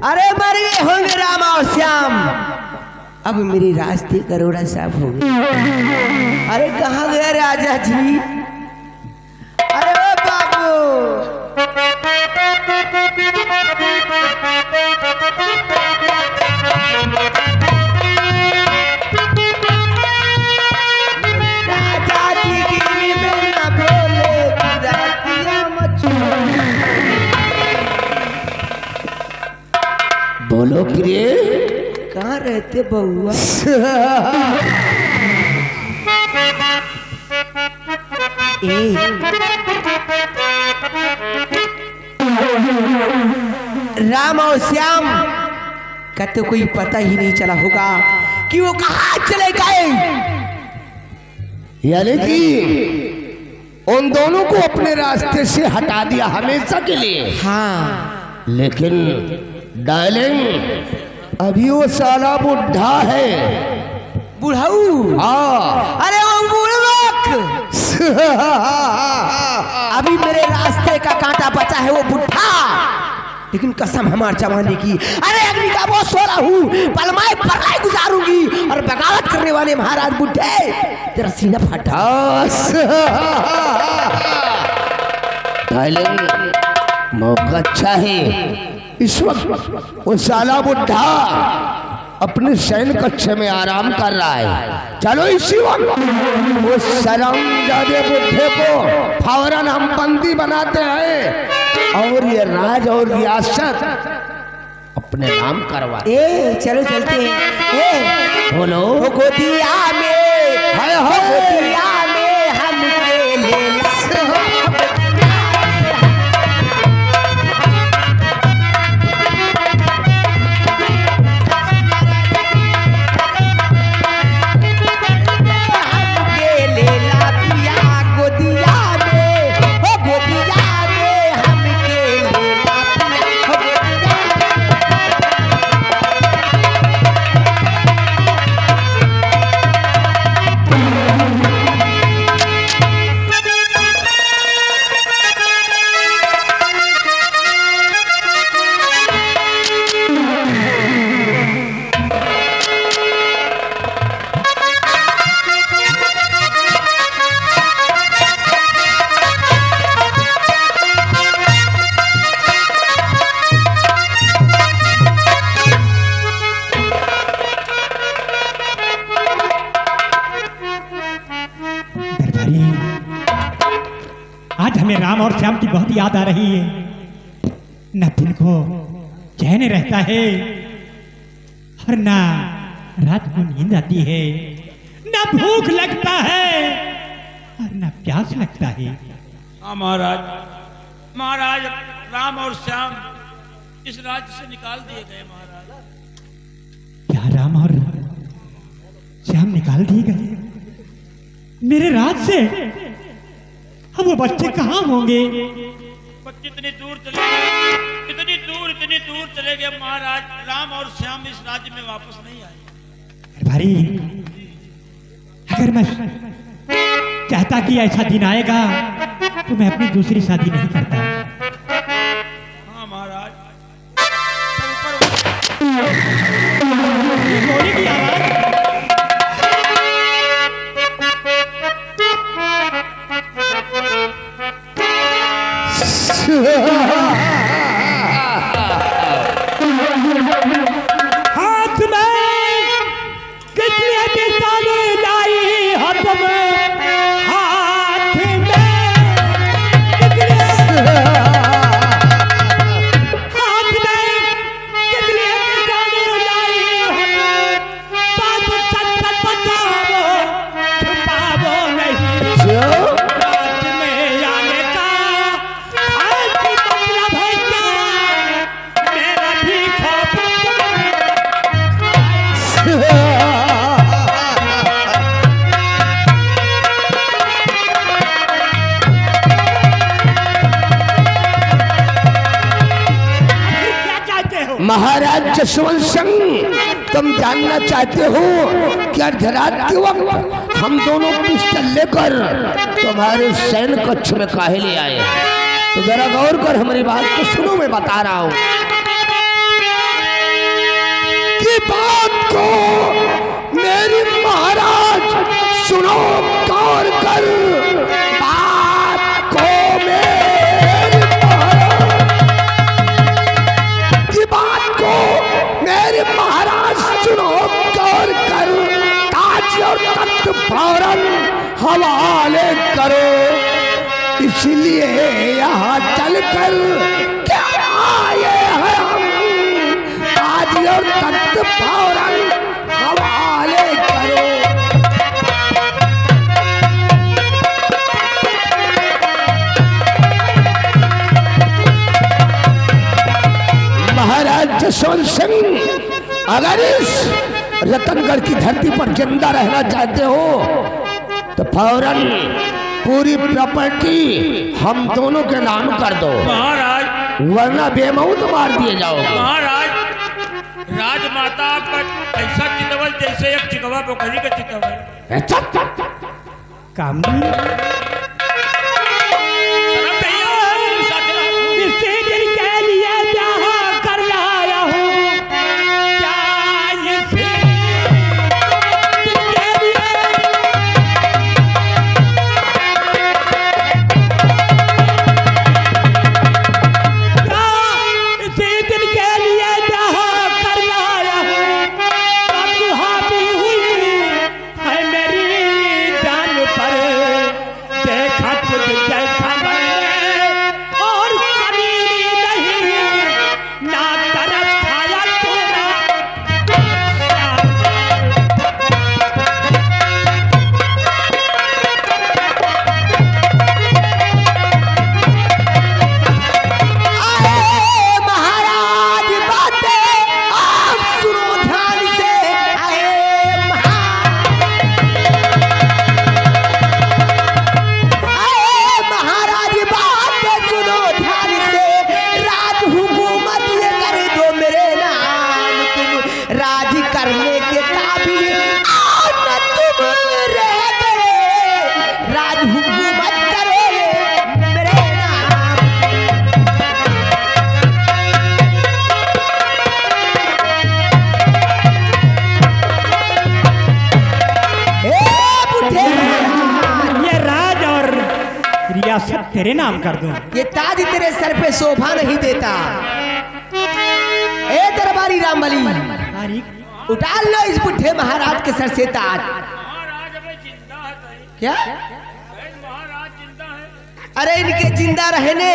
अरे मर गए होंगे राम और श्याम, अब मेरे रास्ते करोड़ा साफ हो गए। अरे कहाँ गए राजा जी? अरे ओ बाबू, राजा जी गिरी में न बोले रातिया मचू। बोलो प्रिय, कहाँ रहते बउआ? राम और श्याम का तो कोई पता ही नहीं चला होगा कि वो कहाँ चले गए। यानी कि उन दोनों को अपने रास्ते से हटा दिया हमेशा के लिए। हाँ, लेकिन डार्लिंग, अभी वो साला बुढ़ा है। बुढ़ाऊ? हाँ। अरे वो बुढ़वक अभी मेरे रास्ते का कांटा बचा है वो बुढ़ा, लेकिन कसम हमार जवानी की, अरे अग्नि का वो सोला हूँ, पलमाए पलाई गुजारूंगी और बगावत करने वाले महाराज बुढ़े तेरा सीना फटा। डार्लिंग, मौका अच्छा है। इस वक्त वो साला बुढ़ा अपने शयन कक्ष में आराम कर रहा है। चलो इसी वक्त वो शर्मजादे बुढ़े को फौरन हम बंदी बनाते हैं और ये राज और रियासत अपने नाम करवा। ए चलो चलते हैं। ए बोलो। वो गोदिया में, हाय वो हाय, गोदिया में हमके लेला। आज हमें राम और श्याम की बहुत याद आ रही है। न दिन को चैन रहता है और न रात को नींद आती है, न भूख लगता है और न प्यास लगता है। हाँ महाराज, महाराज राम और श्याम इस राज्य से निकाल दिए गए महाराज। क्या राम और श्याम निकाल दिए गए मेरे राज से? अब वो बच्चे कहाँ होंगे? बच्चे इतनी दूर चले गए, इतनी दूर चले गए महाराज। राम और श्याम इस राज्य में वापस नहीं आए। भाई, अगर मैं चाहता कि ऐसा दिन आएगा तो मैं अपनी दूसरी शादी नहीं करता। हाँ महाराज। गोली की आवाज। हाथ में कितने पिस्ताने लाई, हाथ में, हाथ में कितने, हाथ में कितने पिस्ताने लाई, बात सच सच बताओ, छुपाओ नहीं। रात में आने का आज मतलब है क्या? मेरा भी खौफ महाराज जसवंत सिंह, तुम जानना चाहते हो कि अर्धरात के वक्त हम दोनों पिस्टल लेकर तुम्हारे सैन्य कक्ष में काहे ले आए? तो जरा गौर कर हमारी बात को सुनो, मैं बता रहा हूँ। बात को मेरी महाराज सुनो गौर कर, बात को मेरी महाराज की बात को मेरे महाराज सुनो गौर कर, ताज और तख्त फौरन हवाले करो। इसलिए यहाँ चलकर क्या आए हैं हम, ताज और तख्त फौरन हवाले करो। महाराज जसवंत सिंह, अगर इस रतनगढ़ की धरती पर जिंदा रहना चाहते हो तो फौरन पूरी प्रॉपर्टी हम दोनों के नाम कर दो, महाराज वरना बेमौत मार दिए जाओगे। महाराज राजमाता पर ऐसा चितवल जैसे एक चिकवा पोखरी का चितवल। कामनी शर्म नहीं है, साथ रहा। इसे दिल के लिए ब्याह कर लाया हूँ, क्या इसे दिल के लिए क्या इसे दिल के लिए ब्याह कर लाया हूँ, अब हावी हुई है मेरी जान पर, देखा तुझ जैसा मैंने और कभी नहीं, ना तरस खाया तेरा आए महाराज बातें आप सुनो ध्यान से। आए महाराज बातें सुनो ध्यान से, राज हुकूमत ये कर दो मेरे नाम, तुम राज करने के काबिल और न तुम रह गए, राज हुकूमत करो मेरे नाम। ए बुढ़े महाराज, ये राज और रियासत तेरे नाम कर दूं। ये ताज तेरे सर पे शोभा नहीं देता। ए दरबारी रामबली, तारीख उतार लो इस बुढ़े महाराज के सर से ताज। महाराज अबे जिंदा है भाई। क्या? महाराज जिंदा है। अरे इनके जिंदा रहने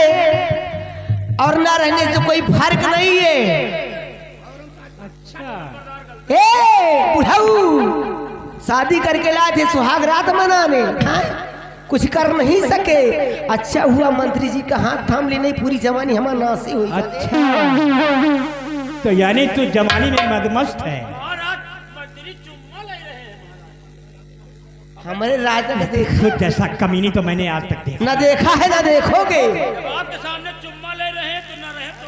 और ना रहने से कोई फर्क नहीं है। अच्छा ए बुढ़ऊ, शादी करके लाए थे सुहाग रात मनाने, हाँ? कुछ कर नहीं सके। अच्छा हुआ मंत्री जी का हाथ थाम ली, नहीं पूरी जवानी हमारा नासी हुई। अच्छा, तो यानी तू जवानी में मदमस्त है। महाराज मंत्री चुम्मा ले रहे हैं। हमारे राजा ने देखा खुद जैसा कमीनी तो मैंने आज तक देखा। ना देखा है ना देखोगे। जब आपके सामने चुम्मा ले रहे हैं तो न रहे तो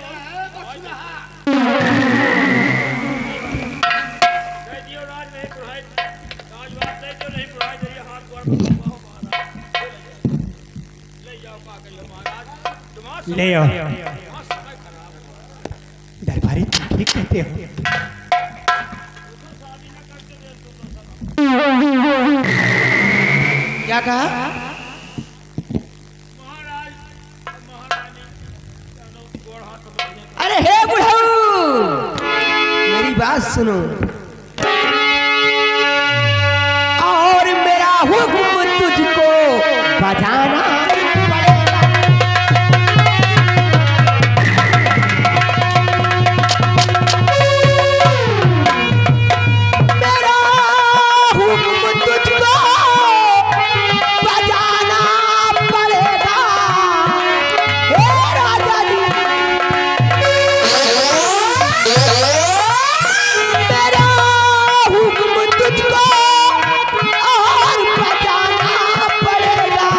जय दियो राज नहीं पुराई, राजवास से जो नहीं पुराई जरिए हाथ द्वार पर ले जाओ पा गई महाराज। तुम्हारा ले आओ दरबारी, तुम ठीक कहते हो। क्या कहा? महाराज महारानी गोड़ हाथ पकड़िए। अरे हे बुढ़ऊ, मेरी बात सुनो और मेरा हुक्म तुझको बजाना पड़ेगा। मेरा हुक्म तुझको बजाना पड़ेगा। हे राजा जी, मेरा हुक्म तुझको और बजाना पड़ेगा।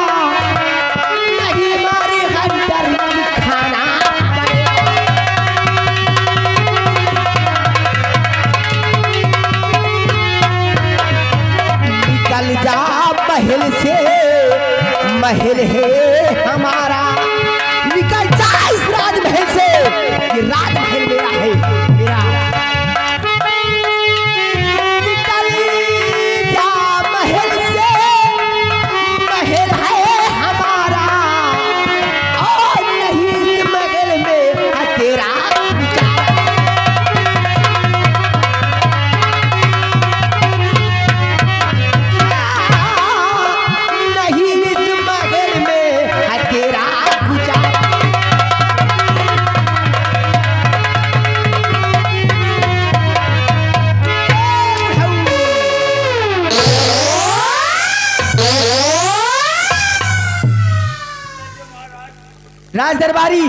राज दरबारी,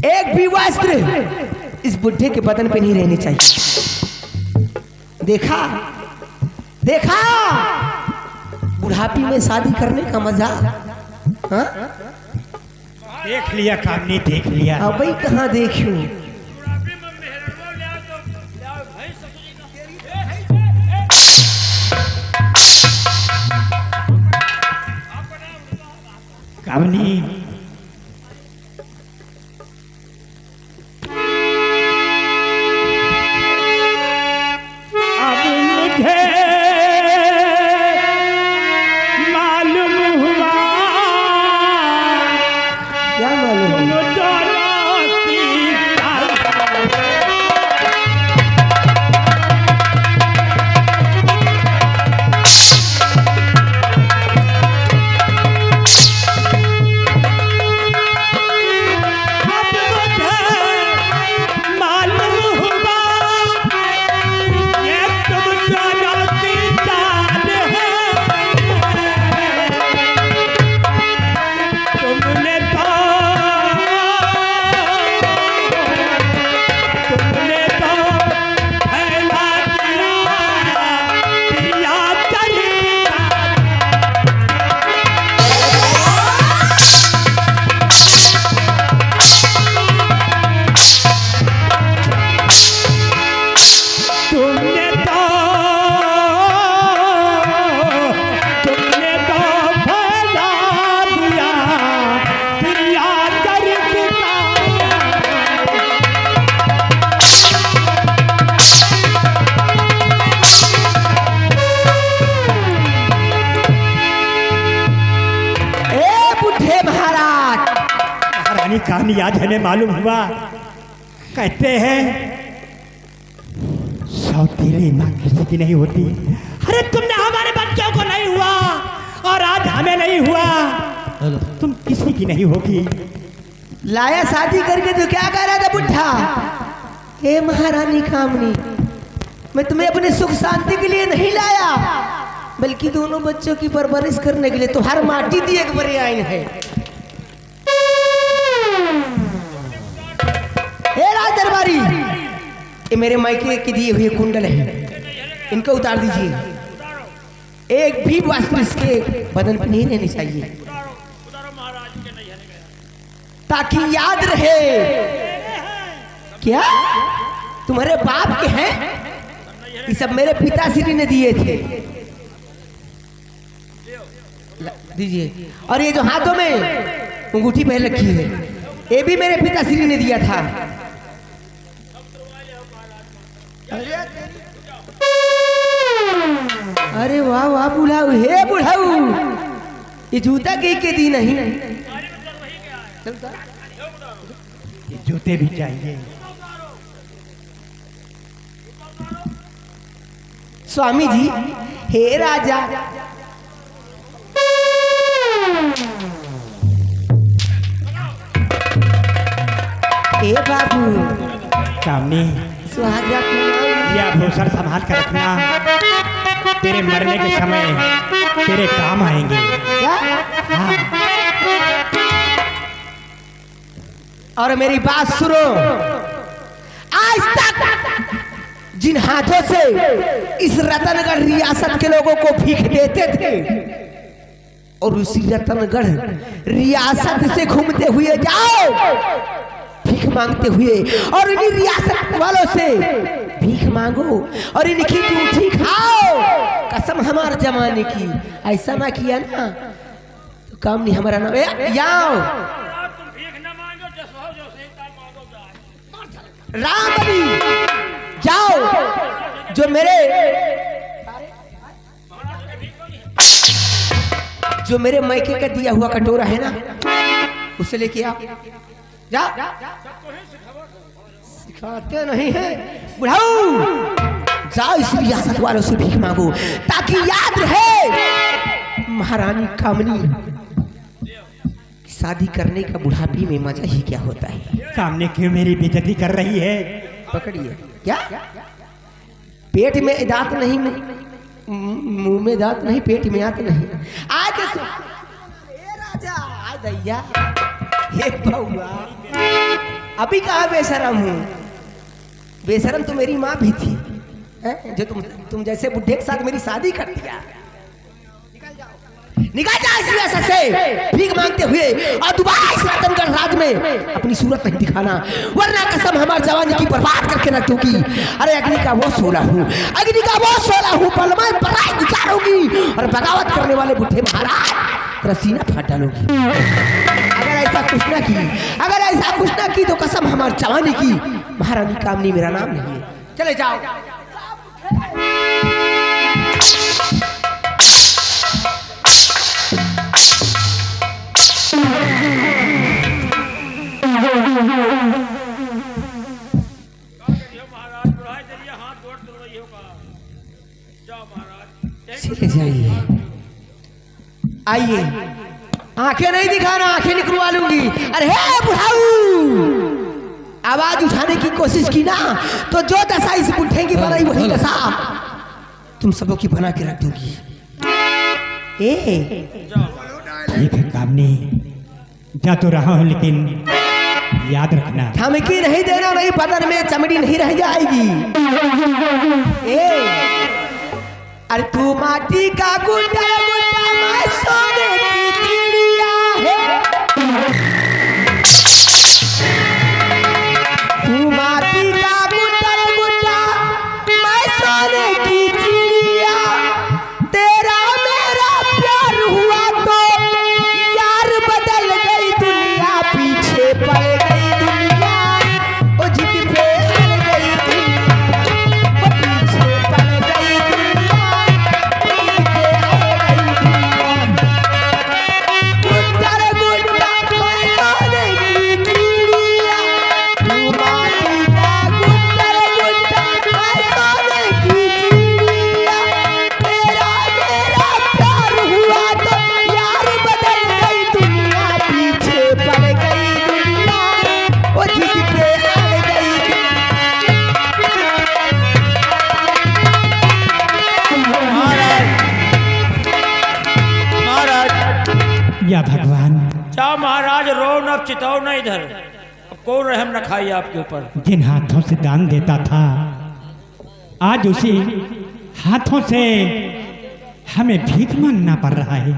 एक भी वस्त्र इस बुढ़े के बदन पे नहीं रहनी चाहिए। देखा देखा बुढ़ापी में शादी करने का मजा। हाँ देख लिया कामनी, देख लिया। अब भाई कहाँ देखूं? कामनी अब मुझे मालूम हुआ, क्या मालूम? दोनों की कहानी याद है, मालूम हुआ। कहते हैं सौतेली माँ किसी की नहीं होती। अरे तुमने हमारे बच्चों को नहीं हुआ और आज हमें नहीं हुआ, तुम किसी की नहीं होगी। लाया शादी करके तो क्या कह रहा था बुढ़ा? हे महारानी कामनी, मैं तुम्हें अपने सुख शांति के लिए नहीं लाया, बल्कि दोनों बच्चों की परवरिश करने के लिए। तो हर माटी दी एक बड़े आइन है। हे राज दरबारी, ये मेरे मायके के दिए हुए कुंडल हैं, इनको उतार दीजिए। एक भी वस्त्र इसके बदन पर नहीं रहनी चाहिए, ताकि याद रहे। क्या तुम्हारे बाप के हैं? ये सब मेरे पिताश्री ने दिए थे। दीजिए। और ये जो हाथों में अंगूठी पहन रखी है, ये भी मेरे पिताश्री ने दिया था। अरे वाह वाह बुढ़ाऊ, हे बुढ़ाऊ, ये जूता के दी नहीं? ये जूते भी चाहिए। स्वामी जी, हे राजा, हे बाबू, कामनी सुहाग रखना। यह आभूषण संभाल कर रखना, तेरे मरने के समय तेरे काम आएंगे। क्या? हाँ। और मेरी बात सुनो, आज तक जिन हाथों से इस रतनगढ़ रियासत के लोगों को भीख देते थे, और उसी रतनगढ़ रियासत से घूमते हुए जाओ भीख मांगते हुए, और इन्हीं रियासत वालों से भीख मांगो और इनकी जूठी खाओ। कसम हमारे जमाने की, ऐसा ना किया ना तो काम नहीं हमारा नाम। राम बली जाओ, जो मेरे मायके का दिया हुआ कटोरा है ना, उसे लेके आओ। जाओ। सिखाते नहीं है बुढ़ाऊ, जाओ इस रियासत वालों से भीख मांगो, ताकि याद रहे महारानी कामनी शादी करने का बुढ़ापी में मजा ही क्या होता है। सामने क्यों मेरी बेइज्जती कर रही है? पकड़िए। क्या? पेट में दांत नहीं, मुंह में दांत नहीं, पेट में दांत नहीं। आके राजा, आ दैया। हे बउआ, अभी कहाँ बेशरम हूँ? बेशरम तो मेरी माँ भी थी, हैं? जो तुम जैसे बुढ़े के साथ मेरी शादी कर दिया। निकल जा इस रियासत से भीख मांगते हुए, और दोबारा इस रतनगढ़ राज में अपनी सूरत नहीं दिखाना, वरना कसम हमारी जवानी की बर्बाद करके रख दूंगी। अरे अग्नि का वो सोला हूँ, अग्नि का वो सोला हूँ, पलमाएं पराई गुजारूंगी और बगावत करने वाले बुढ़े महाराज रसीना फाट डालूंगी। अगर ऐसा कुछ ना की, अगर ऐसा कुछ ना की तो कसम हमारी जवानी की, महारानी कामनी मेरा नाम नहीं है। चले जाओ। महाराज बुढ़ाई जरिए हाथ जोड़ तो वही होगा। जाओ महाराज, चले जाइए। आइए, आंखें नहीं दिखाना, आंखें निकलवा लूंगी। अरे हे बुढ़ाऊ, आवाज उठाने की कोशिश की ना तो जो दशा इस बुढ़े की बनाई वही दशा तुम सबों की बना के रख दूंगी। ठीक है कामनी, जा तो रहा हूँ, लेकिन याद रखना धमकी नहीं देना, नहीं बदन में चमड़ी नहीं रह जाएगी। अरे तू माटी का गुड्डा गुड्डा, मैं सोने की चिड़िया है। तू माटी का गुड्डा गुड्डा, मैं सोने की चिड़िया। तेरा मेरा प्यार हुआ तो यार बदल गई दुनिया, पीछे पड़ गई दुनिया, ओ जिद पे अड़ गई दुनिया, ओ पीछे पड़ गई दुनिया, ओ जिद पे अड़ गई दुनिया। गुड्डा रे गुड्डा, मैं सोने की चिड़िया। तू माटी का गुड्डा रे गुड्डा, मैं सोने की चिड़िया। तेरा मेरा प्यार हुआ तो यार बदल गई दुनिया, पीछे पड़ गई दुनिया, वो जिद पे अड़ गई महाराज या भगवान, जाओ महाराज, रो न चिताओ न इधर, अब कौन रहम न खाइए आपके ऊपर। जिन हाथों से दान देता था, आज उसी हाथों से हमें भीख मांगना पड़ रहा है।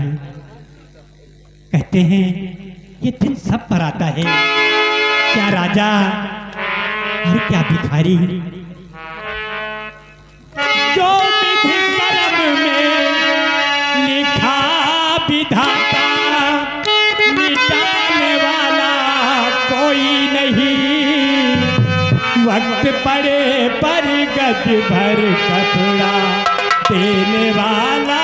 कहते हैं ये दिन सब पर आता है, क्या राजा और क्या भिखारी। जो विधि कर्म में लिखा विधाता, मिटाने वाला कोई नहीं। वक्त पड़े पर गज भर कपड़ा देने वाला